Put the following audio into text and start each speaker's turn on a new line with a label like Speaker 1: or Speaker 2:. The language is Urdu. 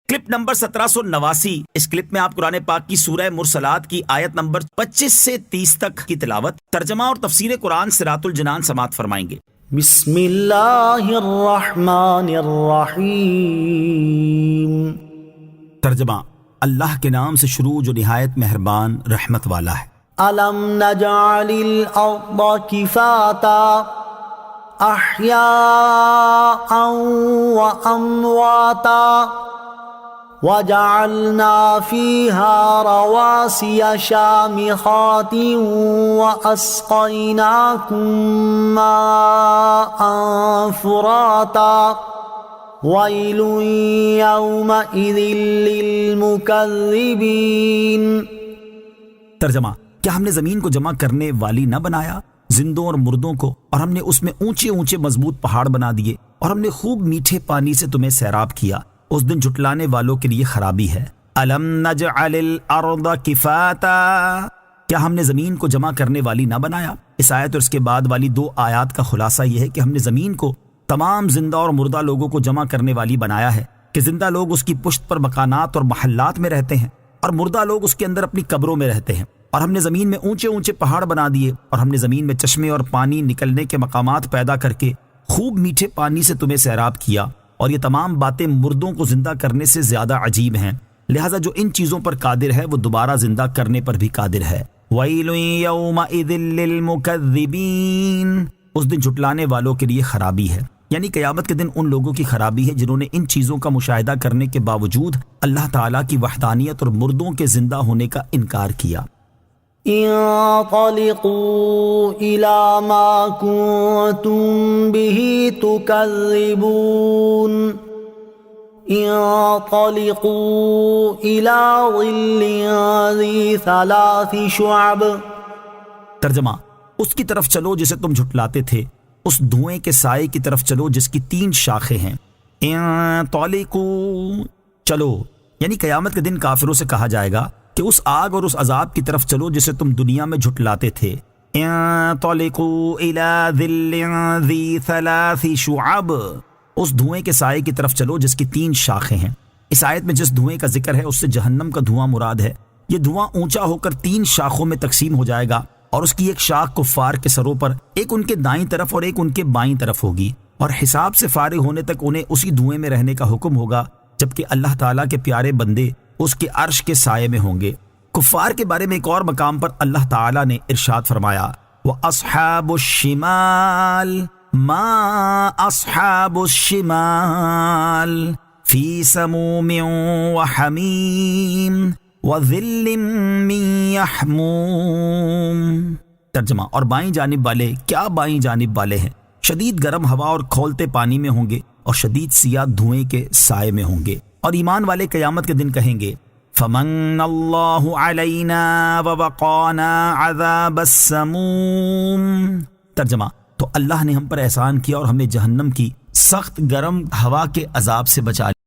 Speaker 1: Clip number 1789۔ اس کلپ میں آپ قرآن پاک کی سورہ مرسلات کی آیت نمبر 25 سے 30 تک کی تلاوت، ترجمہ اور تفسیر قرآن صراط الجنان سماعت فرمائیں گے۔
Speaker 2: بسم اللہ الرحمن الرحیم۔
Speaker 1: ترجمہ، اللہ کے نام سے شروع جو نہایت مہربان رحمت والا ہے۔
Speaker 2: الم نجعل الارض کفاتا احیاء وامواتا وجعلنا فيها رواسي شامخات وأسقيناكم ماء فراتا ويل يومئذ للمكذبين۔
Speaker 1: ترجمہ، کیا ہم نے زمین کو جمع کرنے والی نہ بنایا، زندوں اور مردوں کو، اور ہم نے اس میں اونچے اونچے مضبوط پہاڑ بنا دیے، اور ہم نے خوب میٹھے پانی سے تمہیں سیراب کیا۔ اس دن جھٹلانے والوں کے لیے خرابی ہے۔ الم نجعل الارض کفاتا، کیا ہم نے زمین کو جمع کرنے والی نہ بنایا؟ اس آیت اور اس کے بعد والی 2 آیات کا خلاصہ یہ ہے کہ ہم نے زمین کو تمام زندہ اور مردہ لوگوں کو جمع کرنے والی بنایا ہے کہ زندہ لوگ اس کی پشت پر مکانات اور محلات میں رہتے ہیں، اور مردہ لوگ اس کے اندر اپنی قبروں میں رہتے ہیں۔ اور ہم نے زمین میں اونچے اونچے پہاڑ بنا دیے، اور ہم نے زمین میں چشمے اور پانی نکلنے کے مقامات پیدا کر کے خوب میٹھے پانی سے تمہیں سیراب کیا۔ اور یہ تمام باتیں مردوں کو زندہ کرنے سے زیادہ عجیب ہیں، لہٰذا جو ان چیزوں پر قادر ہے وہ دوبارہ زندہ کرنے پر بھی قادر ہے۔ وَيْلٌ يَوْمَئِذٍ لِّلْمُكَذِّبِينَ، اس دن جھٹلانے والوں کے لیے خرابی ہے، یعنی قیامت کے دن ان لوگوں کی خرابی ہے جنہوں نے ان چیزوں کا مشاہدہ کرنے کے باوجود اللہ تعالیٰ کی وحدانیت اور مردوں کے زندہ ہونے کا انکار کیا۔
Speaker 2: انطلقوا إلى ما كنتم به تكذبون انطلقوا إلى ظل ذي 3 شعب۔
Speaker 1: ترجمہ، اس کی طرف چلو جسے تم جھٹلاتے تھے، اس دھوئیں کے سائے کی طرف چلو جس کی 3 شاخیں ہیں۔ انطلقوا، چلو، یعنی قیامت کے دن کافروں سے کہا جائے گا کہ اس آگ اور اس عذاب کی طرف چلو جسے تم دنیا میں جھٹلاتے تھے۔ انطلقوا الى ظل ذی 3 شعب، اس دھوئیں کے سائے کی طرف چلو جس کی 3 شاخیں ہیں۔ اس آیت میں جس دھوئیں کا ذکر ہے اس سے جہنم کا دھواں مراد ہے۔ یہ دھواں اونچا ہو کر 3 شاخوں میں تقسیم ہو جائے گا، اور اس کی ایک شاخ کفار کے سروں پر، ایک ان کے دائیں طرف اور ایک ان کے بائیں طرف ہوگی، اور حساب سے فارغ ہونے تک انہیں اسی دھوئیں میں رہنے کا حکم ہوگا، جبکہ اللہ تعالیٰ کے پیارے بندے اس کے عرش کے سائے میں ہوں گے۔ کفار کے بارے میں ایک اور مقام پر اللہ تعالیٰ نے ارشاد فرمایا، وَأَصْحَابُ الشِّمَالِ مَا أَصْحَابُ الشِّمَالِ فِي سَمُومٍ وَحَمِيمٍ وَظِلٍّ مِّن يَحْمُومٍ۔ ترجمہ، اور بائیں جانب والے کیا بائیں جانب والے ہیں، شدید گرم ہوا اور کھولتے پانی میں ہوں گے، اور شدید سیاہ دھوئیں کے سائے میں ہوں گے۔ اور ایمان والے قیامت کے دن کہیں گے، فَمَنَّ اللَّهُ عَلَيْنَا وَوَقَانَا عَذَابَ السَّمُومِ۔ ترجمہ، تو اللہ نے ہم پر احسان کیا اور ہمیں جہنم کی سخت گرم ہوا کے عذاب سے بچا لیا۔